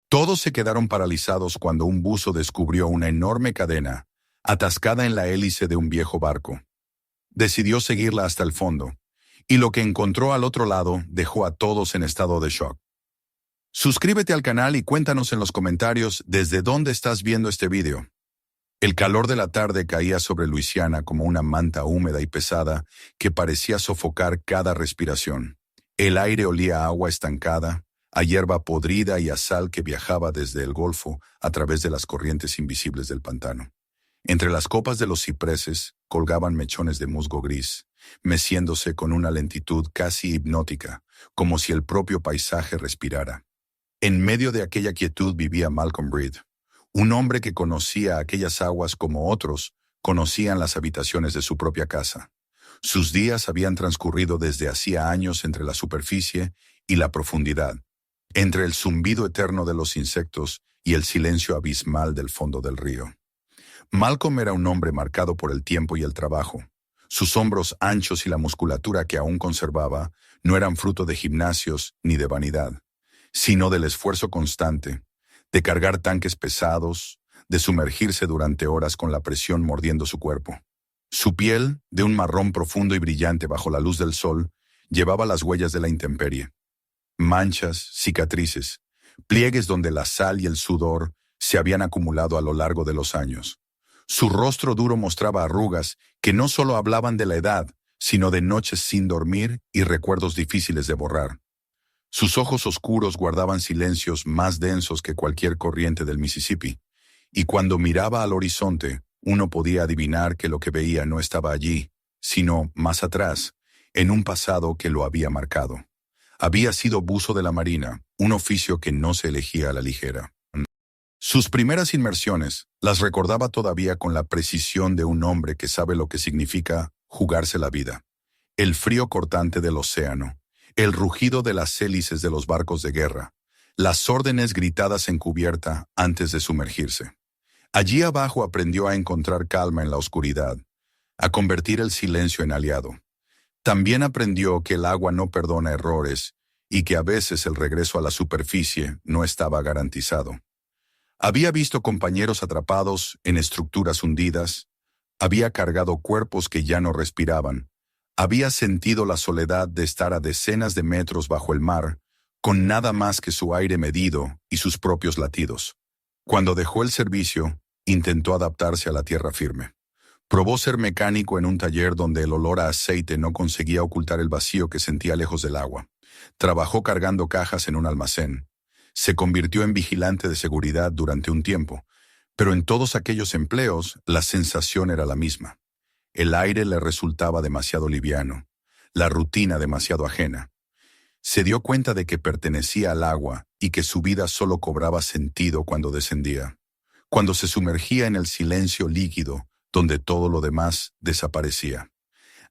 Todos se quedaron paralizados cuando un buzo descubrió una enorme cadena, atascada en la hélice de un viejo barco. Decidió seguirla hasta el fondo, y lo que encontró al otro lado dejó a todos en estado de shock. Suscríbete al canal y cuéntanos en los comentarios desde dónde estás viendo este video. El calor de la tarde caía sobre Luisiana como una manta húmeda y pesada que parecía sofocar cada respiración. El aire olía a agua estancada, a hierba podrida y a sal que viajaba desde el Golfo a través de las corrientes invisibles del pantano. Entre las copas de los cipreses colgaban mechones de musgo gris, meciéndose con una lentitud casi hipnótica, como si el propio paisaje respirara. En medio de aquella quietud vivía Malcolm Reed, un hombre que conocía aquellas aguas como otros conocían las habitaciones de su propia casa. Sus días habían transcurrido desde hacía años entre la superficie y la profundidad, entre el zumbido eterno de los insectos y el silencio abismal del fondo del río. Malcolm era un hombre marcado por el tiempo y el trabajo. Sus hombros anchos y la musculatura que aún conservaba no eran fruto de gimnasios ni de vanidad, sino del esfuerzo constante, de cargar tanques pesados, de sumergirse durante horas con la presión mordiendo su cuerpo. Su piel, de un marrón profundo y brillante bajo la luz del sol, llevaba las huellas de la intemperie. Manchas, cicatrices, pliegues donde la sal y el sudor se habían acumulado a lo largo de los años. Su rostro duro mostraba arrugas que no solo hablaban de la edad, sino de noches sin dormir y recuerdos difíciles de borrar. Sus ojos oscuros guardaban silencios más densos que cualquier corriente del Mississippi, y cuando miraba al horizonte, uno podía adivinar que lo que veía no estaba allí, sino más atrás, en un pasado que lo había marcado. Había sido buzo de la Marina, un oficio que no se elegía a la ligera. Sus primeras inmersiones las recordaba todavía con la precisión de un hombre que sabe lo que significa jugarse la vida. El frío cortante del océano, el rugido de las hélices de los barcos de guerra, las órdenes gritadas en cubierta antes de sumergirse. Allí abajo aprendió a encontrar calma en la oscuridad, a convertir el silencio en aliado. También aprendió que el agua no perdona errores y que a veces el regreso a la superficie no estaba garantizado. Había visto compañeros atrapados en estructuras hundidas, había cargado cuerpos que ya no respiraban, había sentido la soledad de estar a decenas de metros bajo el mar, con nada más que su aire medido y sus propios latidos. Cuando dejó el servicio, intentó adaptarse a la tierra firme. Probó ser mecánico en un taller donde el olor a aceite no conseguía ocultar el vacío que sentía lejos del agua. Trabajó cargando cajas en un almacén. Se convirtió en vigilante de seguridad durante un tiempo, pero en todos aquellos empleos la sensación era la misma. El aire le resultaba demasiado liviano, la rutina demasiado ajena. Se dio cuenta de que pertenecía al agua y que su vida solo cobraba sentido cuando descendía, cuando se sumergía en el silencio líquido donde todo lo demás desaparecía.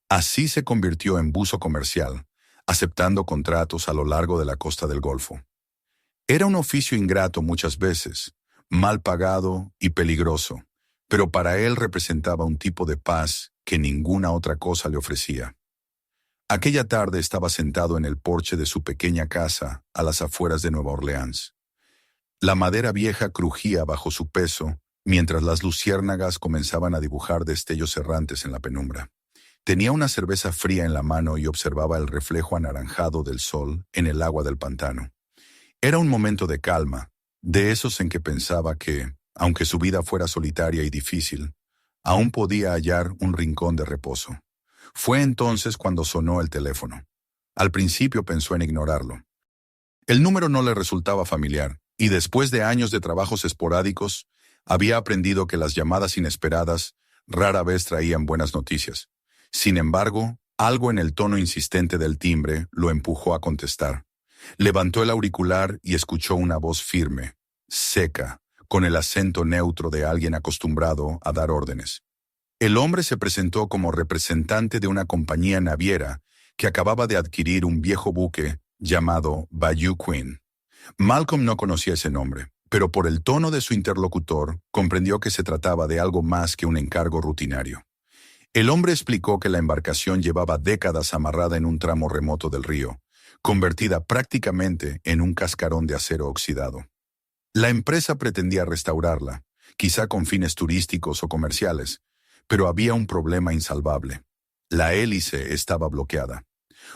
Así se convirtió en buzo comercial, aceptando contratos a lo largo de la costa del Golfo. Era un oficio ingrato muchas veces, mal pagado y peligroso, pero para él representaba un tipo de paz que ninguna otra cosa le ofrecía. Aquella tarde estaba sentado en el porche de su pequeña casa a las afueras de Nueva Orleans. La madera vieja crujía bajo su peso mientras las luciérnagas comenzaban a dibujar destellos errantes en la penumbra. Tenía una cerveza fría en la mano y observaba el reflejo anaranjado del sol en el agua del pantano. Era un momento de calma, de esos en que pensaba que, aunque su vida fuera solitaria y difícil, aún podía hallar un rincón de reposo. Fue entonces cuando sonó el teléfono. Al principio pensó en ignorarlo. El número no le resultaba familiar, y después de años de trabajos esporádicos, había aprendido que las llamadas inesperadas rara vez traían buenas noticias. Sin embargo, algo en el tono insistente del timbre lo empujó a contestar. Levantó el auricular y escuchó una voz firme, seca, con el acento neutro de alguien acostumbrado a dar órdenes. El hombre se presentó como representante de una compañía naviera que acababa de adquirir un viejo buque llamado Bayou Queen. Malcolm no conocía ese nombre, pero por el tono de su interlocutor comprendió que se trataba de algo más que un encargo rutinario. El hombre explicó que la embarcación llevaba décadas amarrada en un tramo remoto del río, convertida prácticamente en un cascarón de acero oxidado. La empresa pretendía restaurarla, quizá con fines turísticos o comerciales, pero había un problema insalvable. La hélice estaba bloqueada.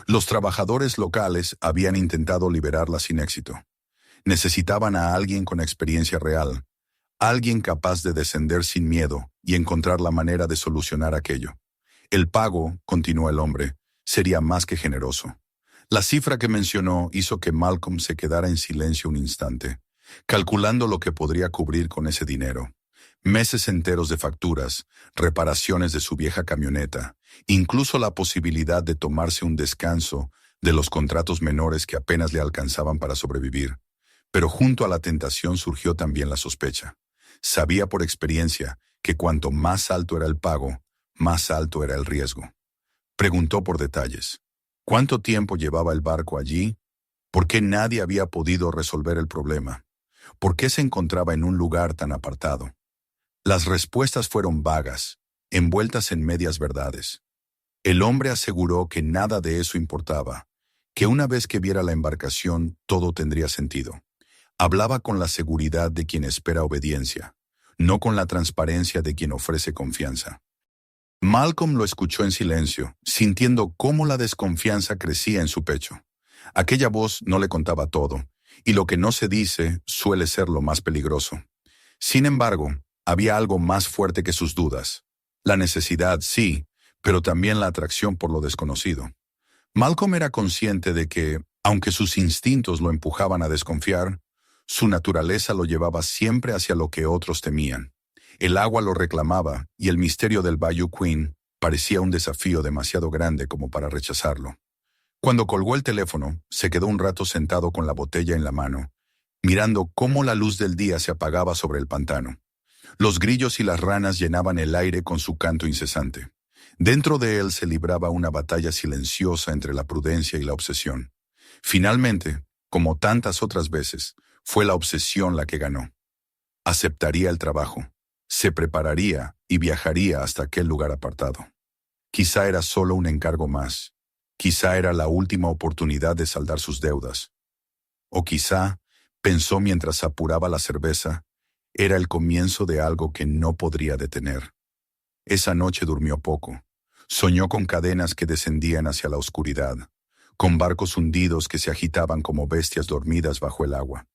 Los trabajadores locales habían intentado liberarla sin éxito. Necesitaban a alguien con experiencia real, alguien capaz de descender sin miedo y encontrar la manera de solucionar aquello. El pago, continuó el hombre, sería más que generoso. La cifra que mencionó hizo que Malcolm se quedara en silencio un instante, calculando lo que podría cubrir con ese dinero. Meses enteros de facturas, reparaciones de su vieja camioneta, incluso la posibilidad de tomarse un descanso de los contratos menores que apenas le alcanzaban para sobrevivir. Pero junto a la tentación surgió también la sospecha. Sabía por experiencia que cuanto más alto era el pago, más alto era el riesgo. Preguntó por detalles. ¿Cuánto tiempo llevaba el barco allí? ¿Por qué nadie había podido resolver el problema? ¿Por qué se encontraba en un lugar tan apartado? Las respuestas fueron vagas, envueltas en medias verdades. El hombre aseguró que nada de eso importaba, que una vez que viera la embarcación todo tendría sentido. Hablaba con la seguridad de quien espera obediencia, no con la transparencia de quien ofrece confianza. Malcolm lo escuchó en silencio, sintiendo cómo la desconfianza crecía en su pecho. Aquella voz no le contaba todo, y lo que no se dice suele ser lo más peligroso. Sin embargo, había algo más fuerte que sus dudas. La necesidad, sí, pero también la atracción por lo desconocido. Malcolm era consciente de que, aunque sus instintos lo empujaban a desconfiar, su naturaleza lo llevaba siempre hacia lo que otros temían. El agua lo reclamaba y el misterio del Bayou Queen parecía un desafío demasiado grande como para rechazarlo. Cuando colgó el teléfono, se quedó un rato sentado con la botella en la mano, mirando cómo la luz del día se apagaba sobre el pantano. Los grillos y las ranas llenaban el aire con su canto incesante. Dentro de él se libraba una batalla silenciosa entre la prudencia y la obsesión. Finalmente, como tantas otras veces, fue la obsesión la que ganó. Aceptaría el trabajo, se prepararía y viajaría hasta aquel lugar apartado. Quizá era solo un encargo más. Quizá era la última oportunidad de saldar sus deudas. O quizá, pensó mientras apuraba la cerveza, era el comienzo de algo que no podría detener. Esa noche durmió poco. Soñó con cadenas que descendían hacia la oscuridad, con barcos hundidos que se agitaban como bestias dormidas bajo el agua.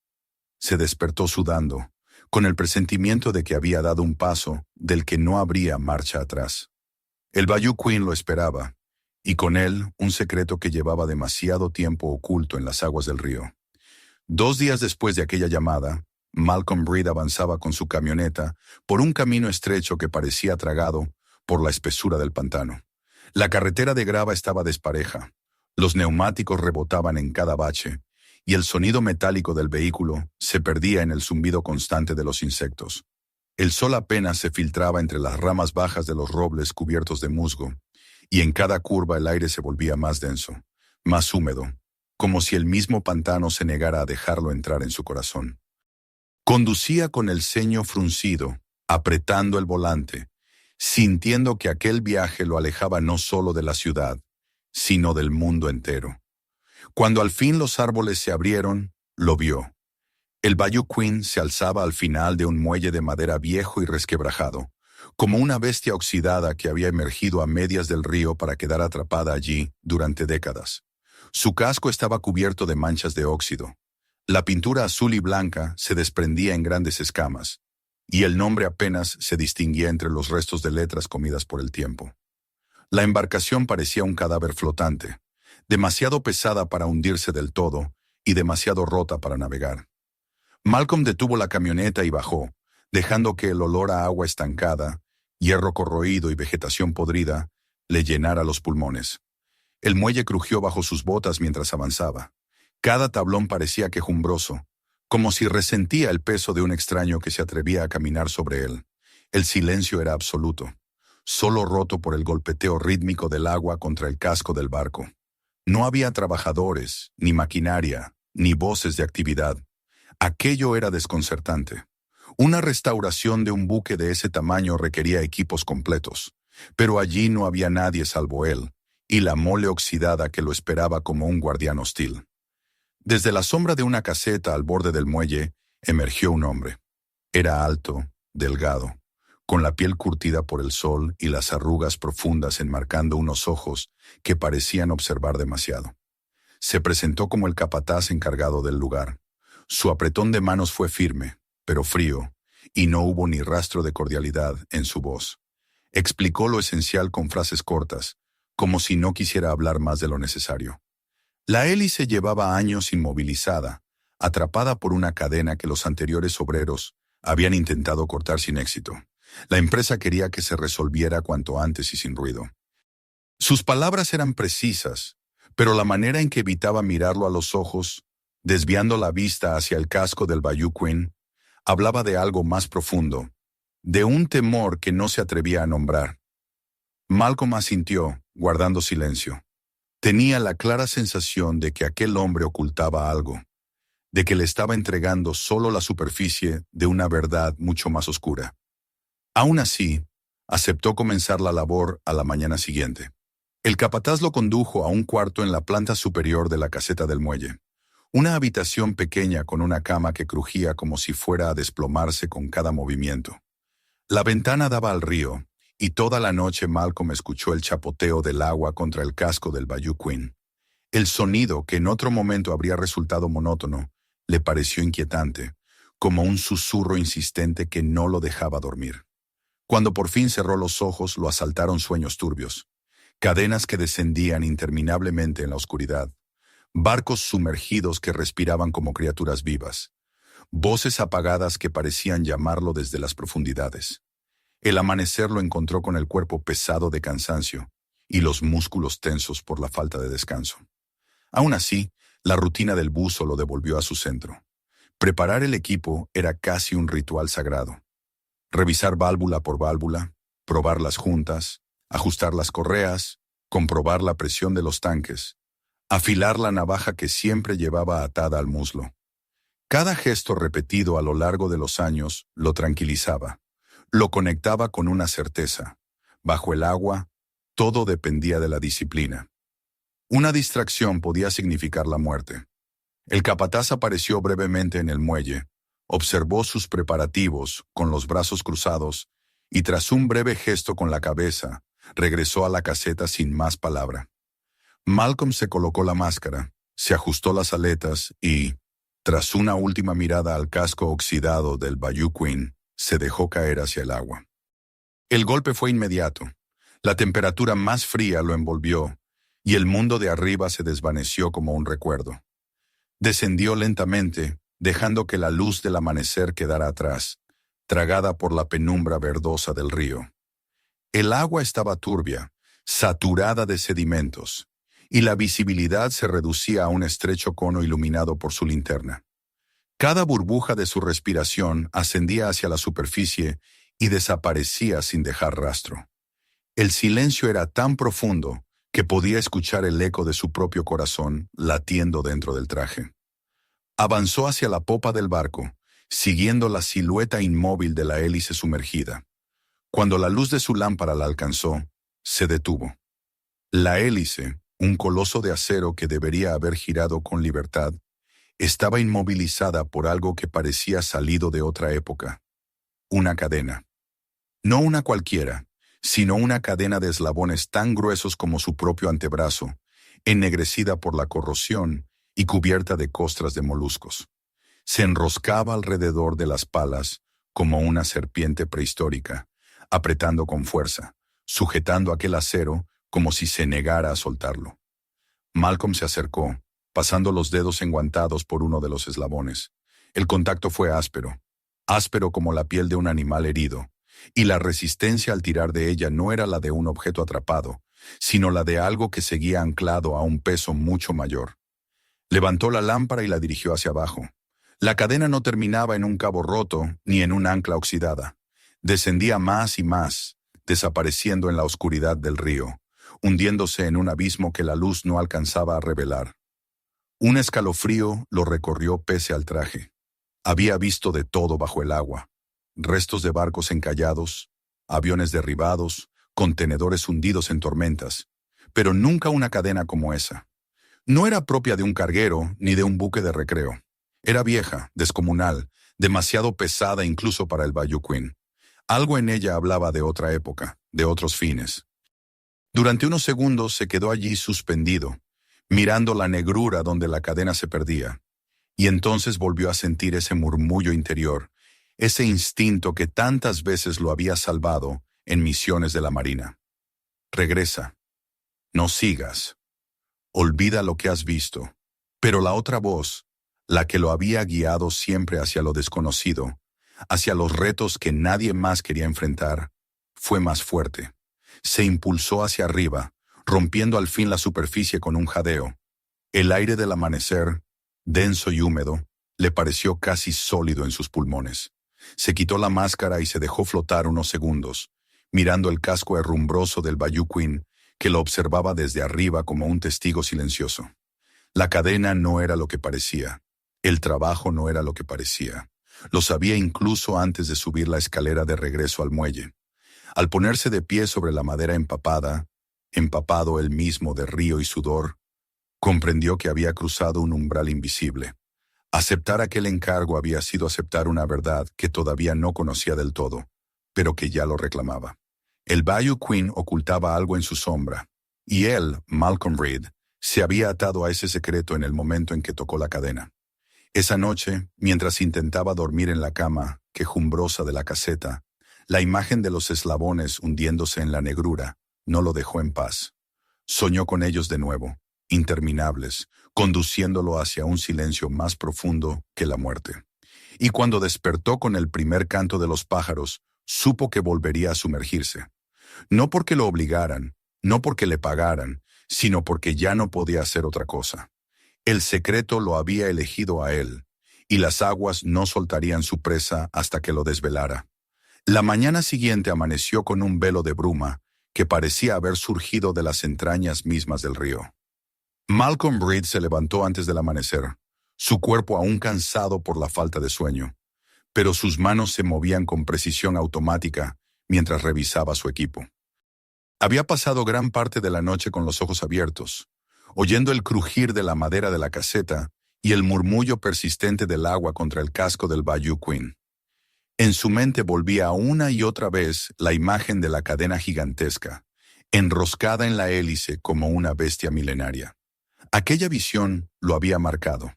Se despertó sudando, con el presentimiento de que había dado un paso del que no habría marcha atrás. El Bayou Queen lo esperaba, y con él un secreto que llevaba demasiado tiempo oculto en las aguas del río. 2 días después de aquella llamada, Malcolm Reed avanzaba con su camioneta por un camino estrecho que parecía tragado por la espesura del pantano. La carretera de grava estaba despareja, los neumáticos rebotaban en cada bache, y el sonido metálico del vehículo se perdía en el zumbido constante de los insectos. El sol apenas se filtraba entre las ramas bajas de los robles cubiertos de musgo, y en cada curva el aire se volvía más denso, más húmedo, como si el mismo pantano se negara a dejarlo entrar en su corazón. Conducía con el ceño fruncido, apretando el volante, sintiendo que aquel viaje lo alejaba no solo de la ciudad, sino del mundo entero. Cuando al fin los árboles se abrieron, lo vio. El Bayou Queen se alzaba al final de un muelle de madera viejo y resquebrajado, como una bestia oxidada que había emergido a medias del río para quedar atrapada allí durante décadas. Su casco estaba cubierto de manchas de óxido. La pintura azul y blanca se desprendía en grandes escamas, y el nombre apenas se distinguía entre los restos de letras comidas por el tiempo. La embarcación parecía un cadáver flotante, demasiado pesada para hundirse del todo y demasiado rota para navegar. Malcolm detuvo la camioneta y bajó, dejando que el olor a agua estancada, hierro corroído y vegetación podrida le llenara los pulmones. El muelle crujió bajo sus botas mientras avanzaba. Cada tablón parecía quejumbroso, como si resentía el peso de un extraño que se atrevía a caminar sobre él. El silencio era absoluto, solo roto por el golpeteo rítmico del agua contra el casco del barco. No había trabajadores, ni maquinaria, ni voces de actividad. Aquello era desconcertante. Una restauración de un buque de ese tamaño requería equipos completos, pero allí no había nadie salvo él, y la mole oxidada que lo esperaba como un guardián hostil. Desde la sombra de una caseta al borde del muelle, emergió un hombre. Era alto, delgado, con la piel curtida por el sol y las arrugas profundas enmarcando unos ojos que parecían observar demasiado. Se presentó como el capataz encargado del lugar. Su apretón de manos fue firme, pero frío, y no hubo ni rastro de cordialidad en su voz. Explicó lo esencial con frases cortas, como si no quisiera hablar más de lo necesario. La hélice llevaba años inmovilizada, atrapada por una cadena que los anteriores obreros habían intentado cortar sin éxito. La empresa quería que se resolviera cuanto antes y sin ruido. Sus palabras eran precisas, pero la manera en que evitaba mirarlo a los ojos, desviando la vista hacia el casco del Bayou Queen, hablaba de algo más profundo, de un temor que no se atrevía a nombrar. Malcolm asintió, guardando silencio. Tenía la clara sensación de que aquel hombre ocultaba algo, de que le estaba entregando solo la superficie de una verdad mucho más oscura. Aún así, aceptó comenzar la labor a la mañana siguiente. El capataz lo condujo a un cuarto en la planta superior de la caseta del muelle. Una habitación pequeña con una cama que crujía como si fuera a desplomarse con cada movimiento. La ventana daba al río, y toda la noche Malcolm escuchó el chapoteo del agua contra el casco del Bayou Queen. El sonido, que en otro momento habría resultado monótono, le pareció inquietante, como un susurro insistente que no lo dejaba dormir. Cuando por fin cerró los ojos, lo asaltaron sueños turbios. Cadenas que descendían interminablemente en la oscuridad. Barcos sumergidos que respiraban como criaturas vivas. Voces apagadas que parecían llamarlo desde las profundidades. El amanecer lo encontró con el cuerpo pesado de cansancio y los músculos tensos por la falta de descanso. Aún así, la rutina del buzo lo devolvió a su centro. Preparar el equipo era casi un ritual sagrado. Revisar válvula por válvula, probar las juntas, ajustar las correas, comprobar la presión de los tanques, afilar la navaja que siempre llevaba atada al muslo. Cada gesto repetido a lo largo de los años lo tranquilizaba, lo conectaba con una certeza. Bajo el agua, todo dependía de la disciplina. Una distracción podía significar la muerte. El capataz apareció brevemente en el muelle, observó sus preparativos con los brazos cruzados y tras un breve gesto con la cabeza, regresó a la caseta sin más palabra. Malcolm se colocó la máscara, se ajustó las aletas y, tras una última mirada al casco oxidado del Bayou Queen, se dejó caer hacia el agua. El golpe fue inmediato. La temperatura más fría lo envolvió y el mundo de arriba se desvaneció como un recuerdo. Descendió lentamente, dejando que la luz del amanecer quedara atrás, tragada por la penumbra verdosa del río. El agua estaba turbia, saturada de sedimentos, y la visibilidad se reducía a un estrecho cono iluminado por su linterna. Cada burbuja de su respiración ascendía hacia la superficie y desaparecía sin dejar rastro. El silencio era tan profundo que podía escuchar el eco de su propio corazón latiendo dentro del traje. Avanzó hacia la popa del barco, siguiendo la silueta inmóvil de la hélice sumergida. Cuando la luz de su lámpara la alcanzó, se detuvo. La hélice, un coloso de acero que debería haber girado con libertad, estaba inmovilizada por algo que parecía salido de otra época. Una cadena. No una cualquiera, sino una cadena de eslabones tan gruesos como su propio antebrazo, ennegrecida por la corrosión y cubierta de costras de moluscos. Se enroscaba alrededor de las palas como una serpiente prehistórica, apretando con fuerza, sujetando aquel acero como si se negara a soltarlo. Malcolm se acercó, pasando los dedos enguantados por uno de los eslabones. El contacto fue áspero, áspero como la piel de un animal herido, y la resistencia al tirar de ella no era la de un objeto atrapado, sino la de algo que seguía anclado a un peso mucho mayor. Levantó la lámpara y la dirigió hacia abajo. La cadena no terminaba en un cabo roto ni en un ancla oxidada. Descendía más y más, desapareciendo en la oscuridad del río, hundiéndose en un abismo que la luz no alcanzaba a revelar. Un escalofrío lo recorrió pese al traje. Había visto de todo bajo el agua. Restos de barcos encallados, aviones derribados, contenedores hundidos en tormentas, pero nunca una cadena como esa. No era propia de un carguero ni de un buque de recreo. Era vieja, descomunal, demasiado pesada incluso para el Bayou Queen. Algo en ella hablaba de otra época, de otros fines. Durante unos segundos se quedó allí suspendido, mirando la negrura donde la cadena se perdía, y entonces volvió a sentir ese murmullo interior, ese instinto que tantas veces lo había salvado en misiones de la Marina. Regresa. No sigas. Olvida lo que has visto. Pero la otra voz, la que lo había guiado siempre hacia lo desconocido, hacia los retos que nadie más quería enfrentar, fue más fuerte. Se impulsó hacia arriba, rompiendo al fin la superficie con un jadeo. El aire del amanecer, denso y húmedo, le pareció casi sólido en sus pulmones. Se quitó la máscara y se dejó flotar unos segundos, mirando el casco herrumbroso del Bayou Queen, que lo observaba desde arriba como un testigo silencioso. La cadena no era lo que parecía. El trabajo no era lo que parecía. Lo sabía incluso antes de subir la escalera de regreso al muelle. Al ponerse de pie sobre la madera empapada, empapado él mismo de río y sudor, comprendió que había cruzado un umbral invisible. Aceptar aquel encargo había sido aceptar una verdad que todavía no conocía del todo, pero que ya lo reclamaba. El Bayou Queen ocultaba algo en su sombra, y él, Malcolm Reed, se había atado a ese secreto en el momento en que tocó la cadena. Esa noche, mientras intentaba dormir en la cama quejumbrosa de la caseta, la imagen de los eslabones hundiéndose en la negrura no lo dejó en paz. Soñó con ellos de nuevo, interminables, conduciéndolo hacia un silencio más profundo que la muerte. Y cuando despertó con el primer canto de los pájaros, supo que volvería a sumergirse. No porque lo obligaran, no porque le pagaran, sino porque ya no podía hacer otra cosa. El secreto lo había elegido a él, y las aguas no soltarían su presa hasta que lo desvelara. La mañana siguiente amaneció con un velo de bruma que parecía haber surgido de las entrañas mismas del río. Malcolm Reed se levantó antes del amanecer, su cuerpo aún cansado por la falta de sueño, pero sus manos se movían con precisión automática mientras revisaba su equipo. Había pasado gran parte de la noche con los ojos abiertos, oyendo el crujir de la madera de la caseta y el murmullo persistente del agua contra el casco del Bayou Queen. En su mente volvía una y otra vez la imagen de la cadena gigantesca, enroscada en la hélice como una bestia milenaria. Aquella visión lo había marcado.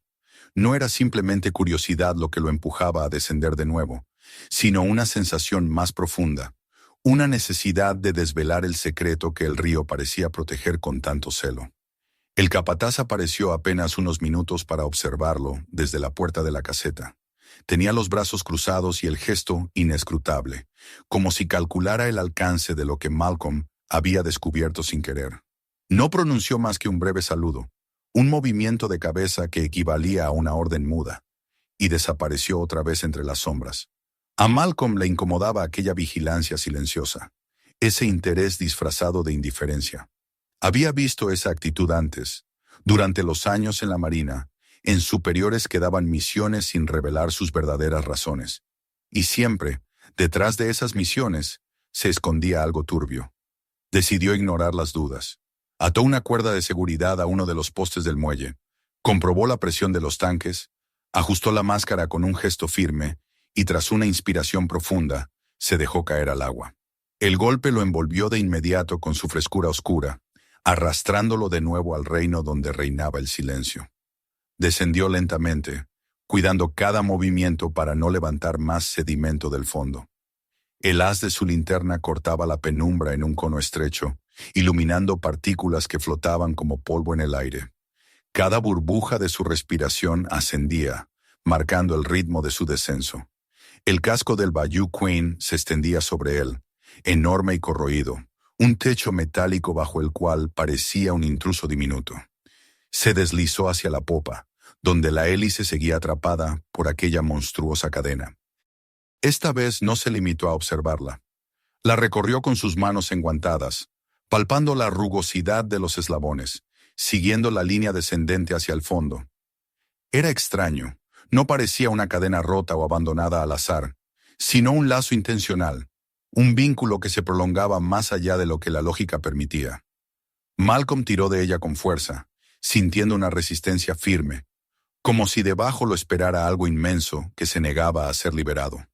No era simplemente curiosidad lo que lo empujaba a descender de nuevo, sino una sensación más profunda, una necesidad de desvelar el secreto que el río parecía proteger con tanto celo. El capataz apareció apenas unos minutos para observarlo desde la puerta de la caseta. Tenía los brazos cruzados y el gesto inescrutable, como si calculara el alcance de lo que Malcolm había descubierto sin querer. No pronunció más que un breve saludo, un movimiento de cabeza que equivalía a una orden muda, y desapareció otra vez entre las sombras. A Malcolm le incomodaba aquella vigilancia silenciosa, ese interés disfrazado de indiferencia. Había visto esa actitud antes, durante los años en la Marina, en superiores que daban misiones sin revelar sus verdaderas razones. Y siempre, detrás de esas misiones, se escondía algo turbio. Decidió ignorar las dudas. Ató una cuerda de seguridad a uno de los postes del muelle, comprobó la presión de los tanques, ajustó la máscara con un gesto firme y tras una inspiración profunda, se dejó caer al agua. El golpe lo envolvió de inmediato con su frescura oscura, arrastrándolo de nuevo al reino donde reinaba el silencio. Descendió lentamente, cuidando cada movimiento para no levantar más sedimento del fondo. El haz de su linterna cortaba la penumbra en un cono estrecho, iluminando partículas que flotaban como polvo en el aire. Cada burbuja de su respiración ascendía, marcando el ritmo de su descenso. El casco del Bayou Queen se extendía sobre él, enorme y corroído, un techo metálico bajo el cual parecía un intruso diminuto. Se deslizó hacia la popa, donde la hélice seguía atrapada por aquella monstruosa cadena. Esta vez no se limitó a observarla. La recorrió con sus manos enguantadas, palpando la rugosidad de los eslabones, siguiendo la línea descendente hacia el fondo. Era extraño, no parecía una cadena rota o abandonada al azar, sino un lazo intencional, un vínculo que se prolongaba más allá de lo que la lógica permitía. Malcolm tiró de ella con fuerza, sintiendo una resistencia firme, como si debajo lo esperara algo inmenso que se negaba a ser liberado.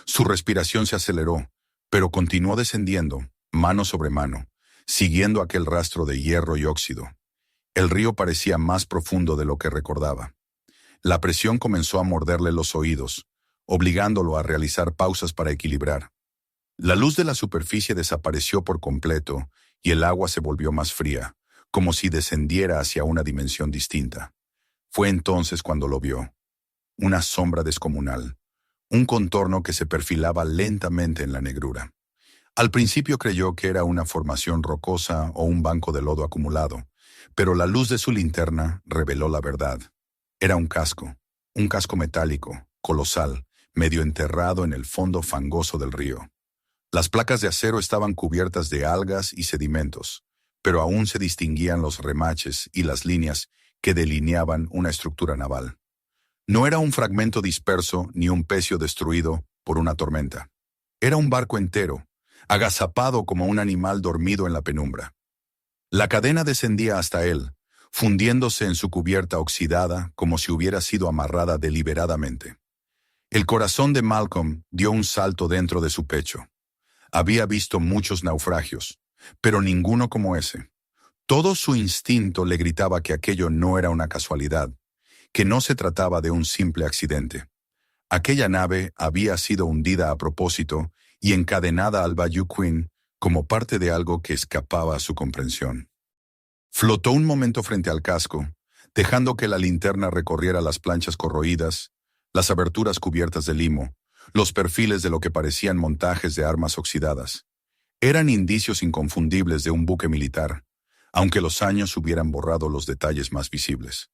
Su respiración se aceleró, pero continuó descendiendo, mano sobre mano, siguiendo aquel rastro de hierro y óxido. El río parecía más profundo de lo que recordaba. La presión comenzó a morderle los oídos, obligándolo a realizar pausas para equilibrar. La luz de la superficie desapareció por completo y el agua se volvió más fría, como si descendiera hacia una dimensión distinta. Fue entonces cuando lo vio. Una sombra descomunal, un contorno que se perfilaba lentamente en la negrura. Al principio creyó que era una formación rocosa o un banco de lodo acumulado, pero la luz de su linterna reveló la verdad. Era un casco metálico, colosal, medio enterrado en el fondo fangoso del río. Las placas de acero estaban cubiertas de algas y sedimentos, pero aún se distinguían los remaches y las líneas que delineaban una estructura naval. No era un fragmento disperso ni un pecio destruido por una tormenta. Era un barco entero, agazapado como un animal dormido en la penumbra. La cadena descendía hasta él, fundiéndose en su cubierta oxidada como si hubiera sido amarrada deliberadamente. El corazón de Malcolm dio un salto dentro de su pecho. Había visto muchos naufragios, pero ninguno como ese. Todo su instinto le gritaba que aquello no era una casualidad, que no se trataba de un simple accidente. Aquella nave había sido hundida a propósito y encadenada al Bayou Queen como parte de algo que escapaba a su comprensión. Flotó un momento frente al casco, dejando que la linterna recorriera las planchas corroídas, las aberturas cubiertas de limo, los perfiles de lo que parecían montajes de armas oxidadas. Eran indicios inconfundibles de un buque militar, aunque los años hubieran borrado los detalles más visibles.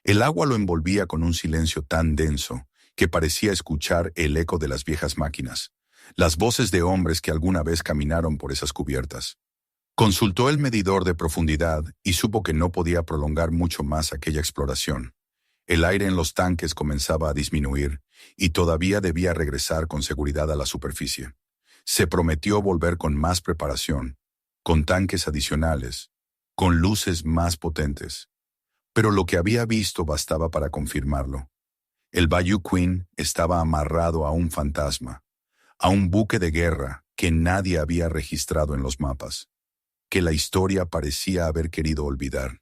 El agua lo envolvía con un silencio tan denso que parecía escuchar el eco de las viejas máquinas, las voces de hombres que alguna vez caminaron por esas cubiertas. Consultó el medidor de profundidad y supo que no podía prolongar mucho más aquella exploración. El aire en los tanques comenzaba a disminuir y todavía debía regresar con seguridad a la superficie. Se prometió volver con más preparación, con tanques adicionales, con luces más potentes. Pero lo que había visto bastaba para confirmarlo. El Bayou Queen estaba amarrado a un fantasma, a un buque de guerra que nadie había registrado en los mapas, que la historia parecía haber querido olvidar.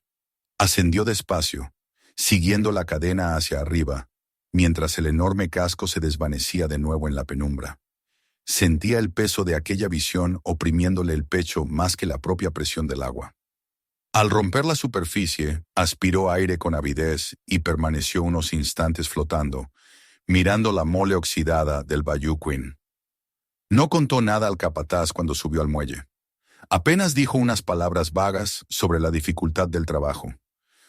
Ascendió despacio, siguiendo la cadena hacia arriba, mientras el enorme casco se desvanecía de nuevo en la penumbra. Sentía el peso de aquella visión oprimiéndole el pecho más que la propia presión del agua. Al romper la superficie, aspiró aire con avidez y permaneció unos instantes flotando, mirando la mole oxidada del Bayou Queen. No contó nada al capataz cuando subió al muelle. Apenas dijo unas palabras vagas sobre la dificultad del trabajo,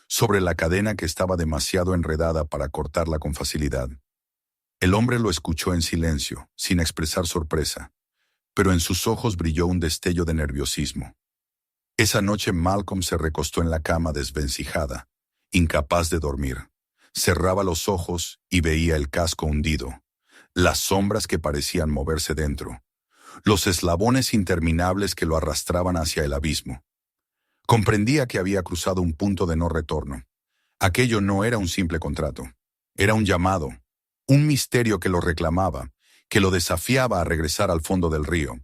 sobre la cadena que estaba demasiado enredada para cortarla con facilidad. El hombre lo escuchó en silencio, sin expresar sorpresa, pero en sus ojos brilló un destello de nerviosismo. Esa noche Malcolm se recostó en la cama desvencijada, incapaz de dormir. Cerraba los ojos y veía el casco hundido, las sombras que parecían moverse dentro, los eslabones interminables que lo arrastraban hacia el abismo. Comprendía que había cruzado un punto de no retorno. Aquello no era un simple contrato, era un llamado, un misterio que lo reclamaba, que lo desafiaba a regresar al fondo del río.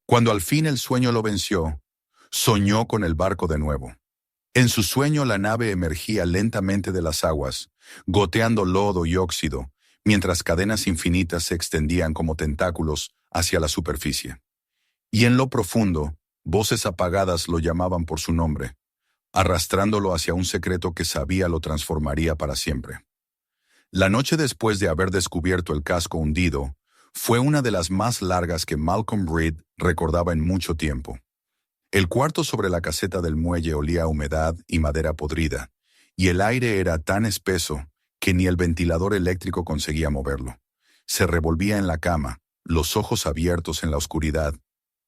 Cuando al fin el sueño lo venció, soñó con el barco de nuevo. En su sueño la nave emergía lentamente de las aguas, goteando lodo y óxido, mientras cadenas infinitas se extendían como tentáculos hacia la superficie. Y en lo profundo, voces apagadas lo llamaban por su nombre, arrastrándolo hacia un secreto que sabía lo transformaría para siempre. La noche después de haber descubierto el casco hundido, fue una de las más largas que Malcolm Reed recordaba en mucho tiempo. El cuarto sobre la caseta del muelle olía a humedad y madera podrida, y el aire era tan espeso que ni el ventilador eléctrico conseguía moverlo. Se revolvía en la cama, los ojos abiertos en la oscuridad,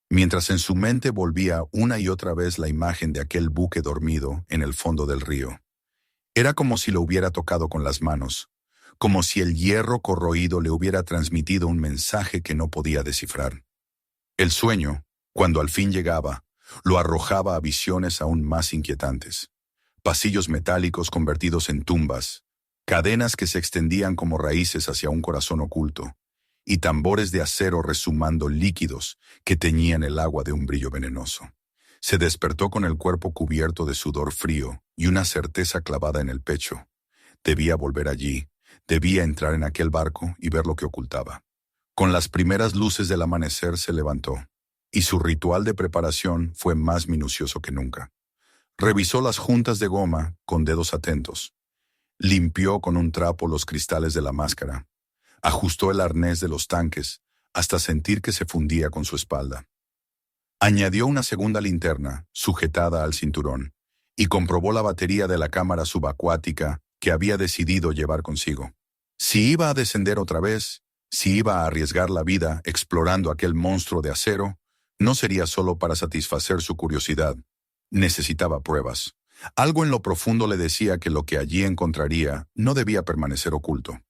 mientras en su mente volvía una y otra vez la imagen de aquel buque dormido en el fondo del río. Era como si lo hubiera tocado con las manos, como si el hierro corroído le hubiera transmitido un mensaje que no podía descifrar. El sueño, cuando al fin llegaba, lo arrojaba a visiones aún más inquietantes. Pasillos metálicos convertidos en tumbas, cadenas que se extendían como raíces hacia un corazón oculto, y tambores de acero resumando líquidos que teñían el agua de un brillo venenoso. Se despertó con el cuerpo cubierto de sudor frío y una certeza clavada en el pecho. Debía volver allí, debía entrar en aquel barco y ver lo que ocultaba. Con las primeras luces del amanecer se levantó, y su ritual de preparación fue más minucioso que nunca. Revisó las juntas de goma con dedos atentos. Limpió con un trapo los cristales de la máscara. Ajustó el arnés de los tanques hasta sentir que se fundía con su espalda. Añadió una segunda linterna, sujetada al cinturón, y comprobó la batería de la cámara subacuática que había decidido llevar consigo. Si iba a descender otra vez, si iba a arriesgar la vida explorando aquel monstruo de acero, no sería solo para satisfacer su curiosidad. Necesitaba pruebas. Algo en lo profundo le decía que lo que allí encontraría no debía permanecer oculto.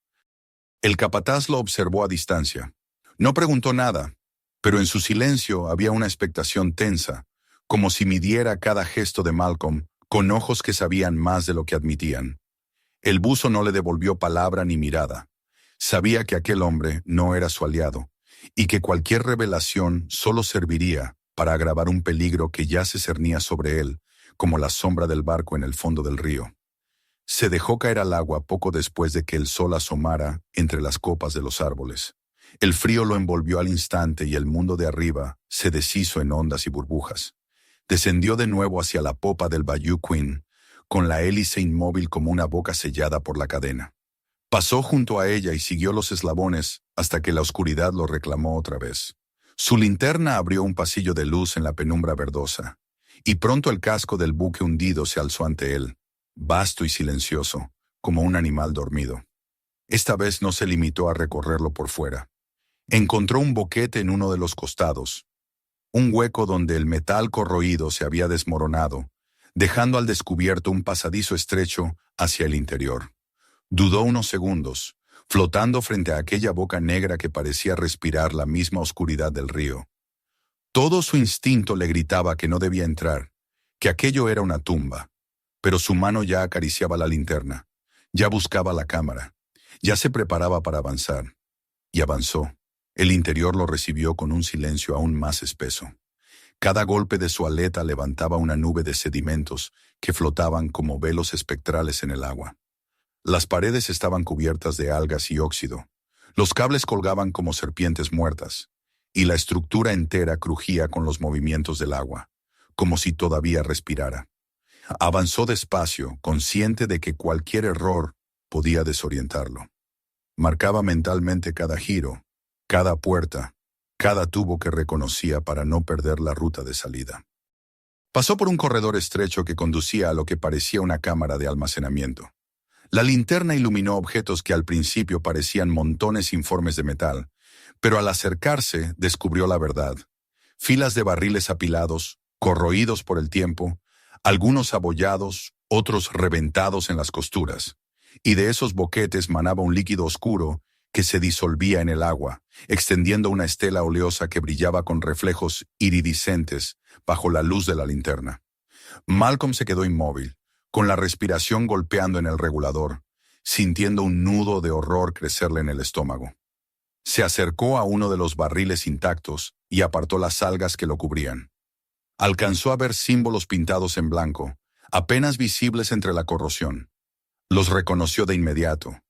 El capataz lo observó a distancia. No preguntó nada, pero en su silencio había una expectación tensa, como si midiera cada gesto de Malcolm con ojos que sabían más de lo que admitían. El buzo no le devolvió palabra ni mirada. Sabía que aquel hombre no era su aliado, y que cualquier revelación solo serviría para agravar un peligro que ya se cernía sobre él, como la sombra del barco en el fondo del río. Se dejó caer al agua poco después de que el sol asomara entre las copas de los árboles. El frío lo envolvió al instante y el mundo de arriba se deshizo en ondas y burbujas. Descendió de nuevo hacia la popa del Bayou Queen, con la hélice inmóvil como una boca sellada por la cadena. Pasó junto a ella y siguió los eslabones hasta que la oscuridad lo reclamó otra vez. Su linterna abrió un pasillo de luz en la penumbra verdosa, y pronto el casco del buque hundido se alzó ante él, vasto y silencioso, como un animal dormido. Esta vez no se limitó a recorrerlo por fuera. Encontró un boquete en uno de los costados, un hueco donde el metal corroído se había desmoronado, dejando al descubierto un pasadizo estrecho hacia el interior. Dudó unos segundos, flotando frente a aquella boca negra que parecía respirar la misma oscuridad del río. Todo su instinto le gritaba que no debía entrar, que aquello era una tumba, pero su mano ya acariciaba la linterna, ya buscaba la cámara, ya se preparaba para avanzar. Y avanzó. El interior lo recibió con un silencio aún más espeso. Cada golpe de su aleta levantaba una nube de sedimentos que flotaban como velos espectrales en el agua. Las paredes estaban cubiertas de algas y óxido. Los cables colgaban como serpientes muertas, y la estructura entera crujía con los movimientos del agua, como si todavía respirara. Avanzó despacio, consciente de que cualquier error podía desorientarlo. Marcaba mentalmente cada giro, cada puerta, cada tubo que reconocía para no perder la ruta de salida. Pasó por un corredor estrecho que conducía a lo que parecía una cámara de almacenamiento. La linterna iluminó objetos que al principio parecían montones informes de metal, pero al acercarse descubrió la verdad. Filas de barriles apilados, corroídos por el tiempo, algunos abollados, otros reventados en las costuras, y de esos boquetes manaba un líquido oscuro que se disolvía en el agua, extendiendo una estela oleosa que brillaba con reflejos iridiscentes bajo la luz de la linterna. Malcolm se quedó inmóvil, con la respiración golpeando en el regulador, sintiendo un nudo de horror crecerle en el estómago. Se acercó a uno de los barriles intactos y apartó las algas que lo cubrían. Alcanzó a ver símbolos pintados en blanco, apenas visibles entre la corrosión. Los reconoció de inmediato.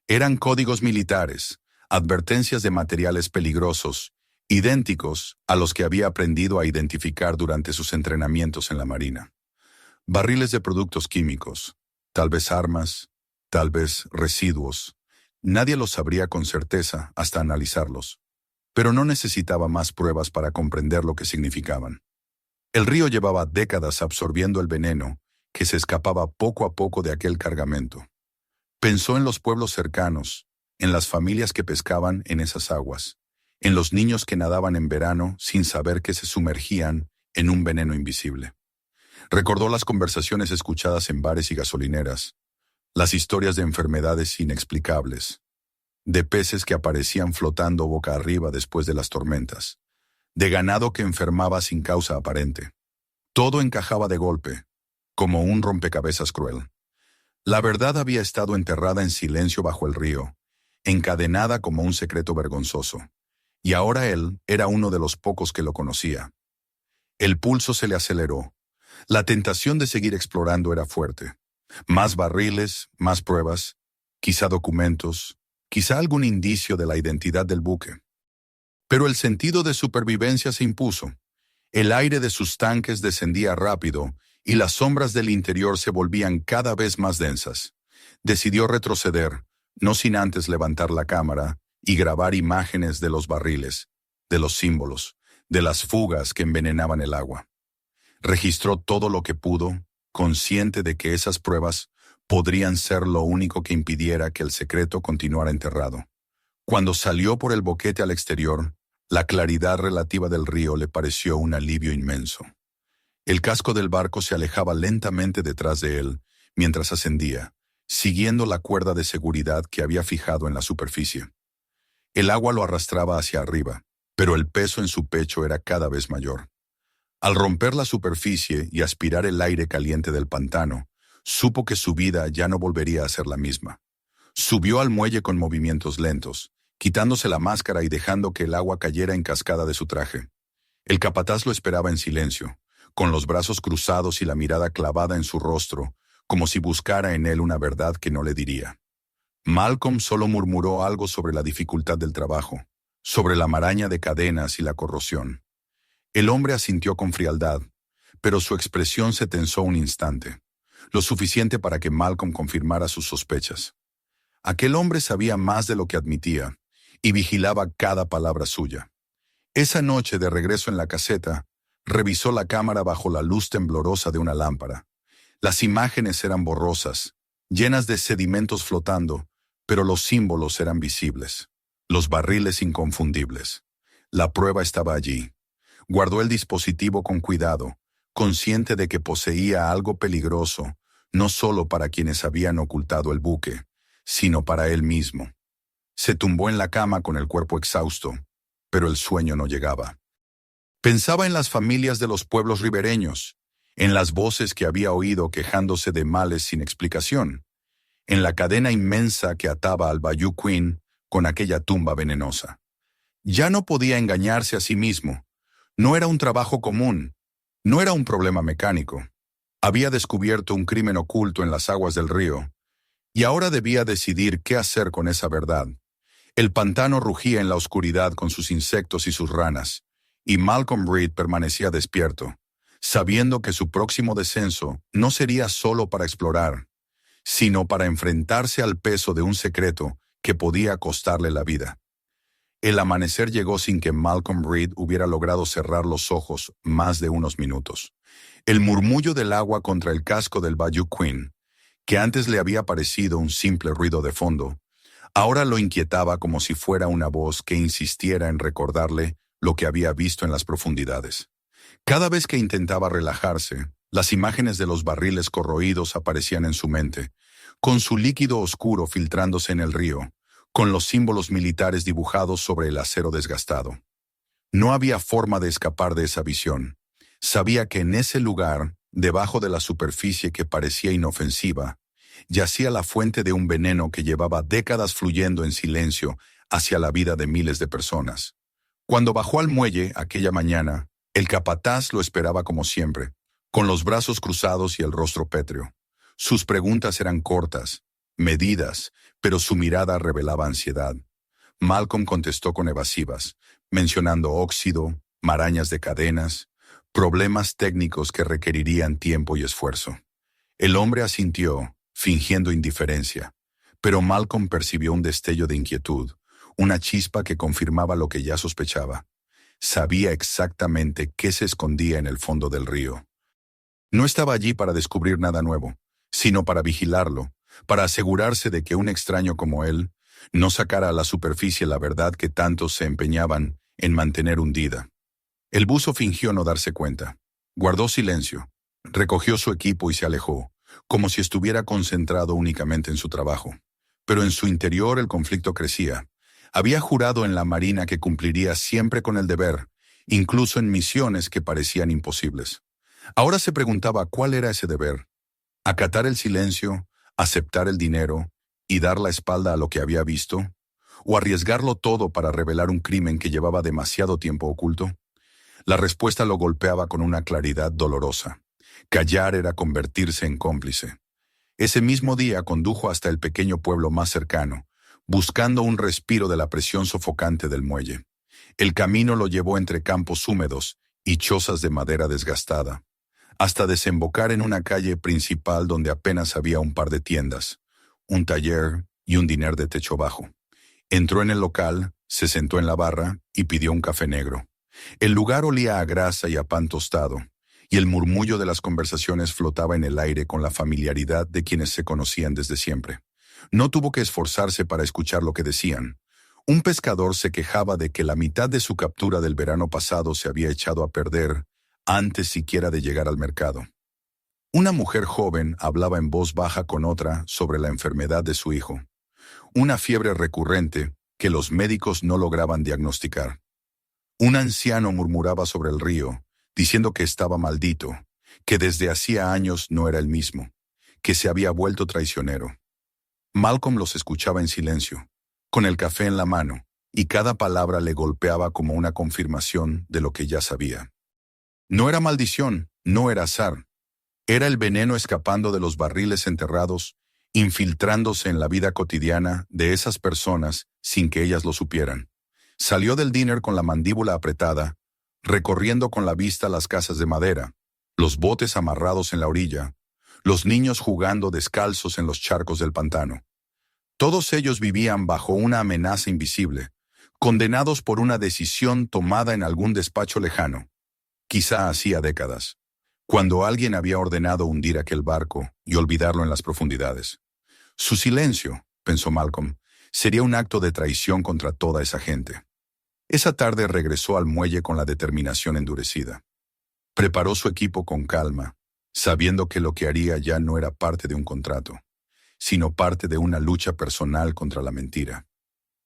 Eran códigos militares, advertencias de materiales peligrosos, idénticos a los que había aprendido a identificar durante sus entrenamientos en la Marina. Barriles de productos químicos, tal vez armas, tal vez residuos. Nadie los sabría con certeza hasta analizarlos, pero no necesitaba más pruebas para comprender lo que significaban. El río llevaba décadas absorbiendo el veneno que se escapaba poco a poco de aquel cargamento. Pensó en los pueblos cercanos, en las familias que pescaban en esas aguas, en los niños que nadaban en verano sin saber que se sumergían en un veneno invisible. Recordó las conversaciones escuchadas en bares y gasolineras, las historias de enfermedades inexplicables, de peces que aparecían flotando boca arriba después de las tormentas, de ganado que enfermaba sin causa aparente. Todo encajaba de golpe, como un rompecabezas cruel. La verdad había estado enterrada en silencio bajo el río, encadenada como un secreto vergonzoso. Y ahora él era uno de los pocos que lo conocía. El pulso se le aceleró. La tentación de seguir explorando era fuerte. Más barriles, más pruebas, quizá documentos, quizá algún indicio de la identidad del buque. Pero el sentido de supervivencia se impuso. El aire de sus tanques descendía rápido y las sombras del interior se volvían cada vez más densas. Decidió retroceder, no sin antes levantar la cámara y grabar imágenes de los barriles, de los símbolos, de las fugas que envenenaban el agua. Registró todo lo que pudo, consciente de que esas pruebas podrían ser lo único que impidiera que el secreto continuara enterrado. Cuando salió por el boquete al exterior, la claridad relativa del río le pareció un alivio inmenso. El casco del barco se alejaba lentamente detrás de él mientras ascendía, siguiendo la cuerda de seguridad que había fijado en la superficie. El agua lo arrastraba hacia arriba, pero el peso en su pecho era cada vez mayor. Al romper la superficie y aspirar el aire caliente del pantano, supo que su vida ya no volvería a ser la misma. Subió al muelle con movimientos lentos, quitándose la máscara y dejando que el agua cayera en cascada de su traje. El capataz lo esperaba en silencio, con los brazos cruzados y la mirada clavada en su rostro, como si buscara en él una verdad que no le diría. Malcolm solo murmuró algo sobre la dificultad del trabajo, sobre la maraña de cadenas y la corrosión. El hombre asintió con frialdad, pero su expresión se tensó un instante, lo suficiente para que Malcolm confirmara sus sospechas. Aquel hombre sabía más de lo que admitía, y vigilaba cada palabra suya. Esa noche, de regreso en la caseta, revisó la cámara bajo la luz temblorosa de una lámpara. Las imágenes eran borrosas, llenas de sedimentos flotando, pero los símbolos eran visibles, los barriles inconfundibles. La prueba estaba allí. Guardó el dispositivo con cuidado, consciente de que poseía algo peligroso, no solo para quienes habían ocultado el buque, sino para él mismo. Se tumbó en la cama con el cuerpo exhausto, pero el sueño no llegaba. Pensaba en las familias de los pueblos ribereños, en las voces que había oído quejándose de males sin explicación, en la cadena inmensa que ataba al Bayou Queen con aquella tumba venenosa. Ya no podía engañarse a sí mismo. No era un trabajo común, no era un problema mecánico. Había descubierto un crimen oculto en las aguas del río, y ahora debía decidir qué hacer con esa verdad. El pantano rugía en la oscuridad con sus insectos y sus ranas, y Malcolm Reed permanecía despierto, sabiendo que su próximo descenso no sería solo para explorar, sino para enfrentarse al peso de un secreto que podía costarle la vida. El amanecer llegó sin que Malcolm Reed hubiera logrado cerrar los ojos más de unos minutos. El murmullo del agua contra el casco del Bayou Queen, que antes le había parecido un simple ruido de fondo, ahora lo inquietaba como si fuera una voz que insistiera en recordarle lo que había visto en las profundidades. Cada vez que intentaba relajarse, las imágenes de los barriles corroídos aparecían en su mente, con su líquido oscuro filtrándose en el río, con los símbolos militares dibujados sobre el acero desgastado. No había forma de escapar de esa visión. Sabía que en ese lugar, debajo de la superficie que parecía inofensiva, yacía la fuente de un veneno que llevaba décadas fluyendo en silencio hacia la vida de miles de personas. Cuando bajó al muelle aquella mañana, el capataz lo esperaba como siempre, con los brazos cruzados y el rostro pétreo. Sus preguntas eran cortas, medidas, pero su mirada revelaba ansiedad. Malcolm contestó con evasivas, mencionando óxido, marañas de cadenas, problemas técnicos que requerirían tiempo y esfuerzo. El hombre asintió, fingiendo indiferencia, pero Malcolm percibió un destello de inquietud, una chispa que confirmaba lo que ya sospechaba. Sabía exactamente qué se escondía en el fondo del río. No estaba allí para descubrir nada nuevo, sino para vigilarlo, para asegurarse de que un extraño como él no sacara a la superficie la verdad que tantos se empeñaban en mantener hundida. El buzo fingió no darse cuenta. Guardó silencio, recogió su equipo y se alejó, como si estuviera concentrado únicamente en su trabajo. Pero en su interior el conflicto crecía. Había jurado en la Marina que cumpliría siempre con el deber, incluso en misiones que parecían imposibles. Ahora se preguntaba cuál era ese deber. Acatar el silencio, ¿Aceptar el dinero y dar la espalda a lo que había visto? ¿O arriesgarlo todo para revelar un crimen que llevaba demasiado tiempo oculto? La respuesta lo golpeaba con una claridad dolorosa. Callar era convertirse en cómplice. Ese mismo día condujo hasta el pequeño pueblo más cercano, buscando un respiro de la presión sofocante del muelle. El camino lo llevó entre campos húmedos y chozas de madera desgastada, hasta desembocar en una calle principal donde apenas había un par de tiendas, un taller y un diner de techo bajo. Entró en el local, se sentó en la barra y pidió un café negro. El lugar olía a grasa y a pan tostado, y el murmullo de las conversaciones flotaba en el aire con la familiaridad de quienes se conocían desde siempre. No tuvo que esforzarse para escuchar lo que decían. Un pescador se quejaba de que la mitad de su captura del verano pasado se había echado a perder antes siquiera de llegar al mercado. Una mujer joven hablaba en voz baja con otra sobre la enfermedad de su hijo, una fiebre recurrente que los médicos no lograban diagnosticar. Un anciano murmuraba sobre el río, diciendo que estaba maldito, que desde hacía años no era el mismo, que se había vuelto traicionero. Malcolm los escuchaba en silencio, con el café en la mano, y cada palabra le golpeaba como una confirmación de lo que ya sabía. No era maldición, no era azar. Era el veneno escapando de los barriles enterrados, infiltrándose en la vida cotidiana de esas personas sin que ellas lo supieran. Salió del diner con la mandíbula apretada, recorriendo con la vista las casas de madera, los botes amarrados en la orilla, los niños jugando descalzos en los charcos del pantano. Todos ellos vivían bajo una amenaza invisible, condenados por una decisión tomada en algún despacho lejano, quizá hacía décadas, cuando alguien había ordenado hundir aquel barco y olvidarlo en las profundidades. Su silencio, pensó Malcolm, sería un acto de traición contra toda esa gente. Esa tarde regresó al muelle con la determinación endurecida. Preparó su equipo con calma, sabiendo que lo que haría ya no era parte de un contrato, sino parte de una lucha personal contra la mentira.